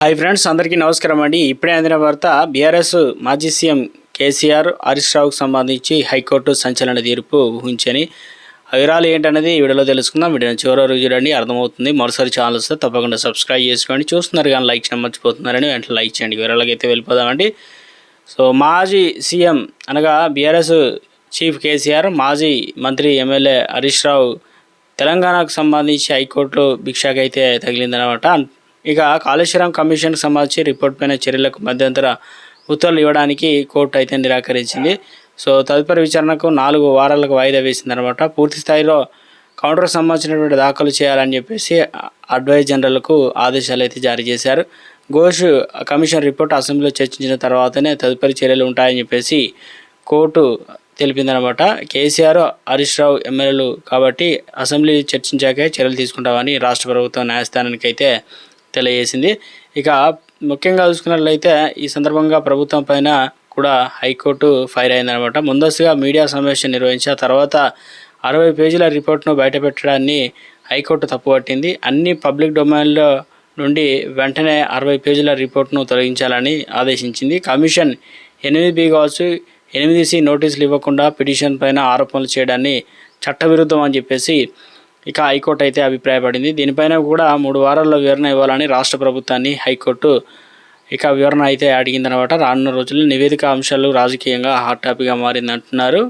Hi friends, అందరికీ నమస్కారం అండి. ఇప్పుడే అందిన వార్త, బీఆర్ఎస్ మాజీ సీఎం కేసీఆర్ హరీష్ రావుకు సంబంధించి హైకోర్టు సంచలన తీర్పు ఊహించని. వివరాలు ఏంటనేది ఈ వీడియోలో తెలుసుకుందాం. వీడియోని చివరి వరకు చూడండి, అర్థమవుతుంది. మరోసారి ఛానల్ వస్తే తప్పకుండా సబ్స్క్రైబ్ చేసుకోండి. చూస్తున్నారు కానీ లైక్ చేయడం మర్చిపోతున్నారని వెంటనే లైక్ చేయండి. వివరాలకి అయితే వెళ్ళిపోదామండి. మాజీ సీఎం అనగా బీఆర్ఎస్ చీఫ్ కేసీఆర్, మాజీ మంత్రి ఎమ్మెల్యే హరీష్ రావు తెలంగాణకు సంబంధించి హైకోర్టులో భిక్షకైతే తగిలిందనమాట. ఇక కాళేశ్వరం కమిషన్కి సంబంధించి రిపోర్ట్ పైన చర్యలకు మధ్యంతర ఉత్తర్వులు ఇవ్వడానికి కోర్టు అయితే నిరాకరించింది. తదుపరి విచారణకు 4 వారాలకు వాయిదా వేసిందనమాట. పూర్తి స్థాయిలో కౌంటర్కు సంబంధించినటువంటి దాఖలు చేయాలని చెప్పేసి అడ్వైజ్ జనరల్కు ఆదేశాలు అయితే జారీ చేశారు. ఘోష్ కమిషన్ రిపోర్ట్ అసెంబ్లీలో చర్చించిన తర్వాతనే తదుపరి చర్యలు ఉంటాయని చెప్పేసి కోర్టు తెలిపిందనమాట. కేసీఆర్, హరీష్ రావు ఎమ్మెల్యేలు కాబట్టి అసెంబ్లీ చర్చించాకే చర్యలు తీసుకుంటామని రాష్ట్ర ప్రభుత్వం న్యాయస్థానానికి అయితే తెలియజేసింది. ఇక ముఖ్యంగా చూసుకున్నట్లయితే ఈ సందర్భంగా ప్రభుత్వం పైన కూడా హైకోర్టు ఫైర్ అయిందనమాట. ముందస్తుగా మీడియా సమావేశం నిర్వహించి ఆ తర్వాత 60 పేజీల రిపోర్ట్ను బయటపెట్టడాన్ని హైకోర్టు తప్పుపట్టింది. అన్ని పబ్లిక్ డొమైన్లో నుండి వెంటనే 60 పేజీల రిపోర్ట్ను తొలగించాలని ఆదేశించింది. కమిషన్ 8B కావచ్చు, 8C నోటీసులు ఇవ్వకుండా పిటిషన్ పైన ఆరోపణలు చేయడాన్ని చట్టవిరుద్ధం అని చెప్పేసి ఇక హైకోర్టు అయితే అభిప్రాయపడింది. దీనిపైన కూడా 3 వారాల్లో వివరణ ఇవ్వాలని రాష్ట్ర ప్రభుత్వాన్ని హైకోర్టు వివరణ అయితే అడిగిందనమాట. రానున్న రోజుల్లో నివేదిక అంశాలు రాజకీయంగా హాట్ టాపిక్గా మారిందంటున్నారు.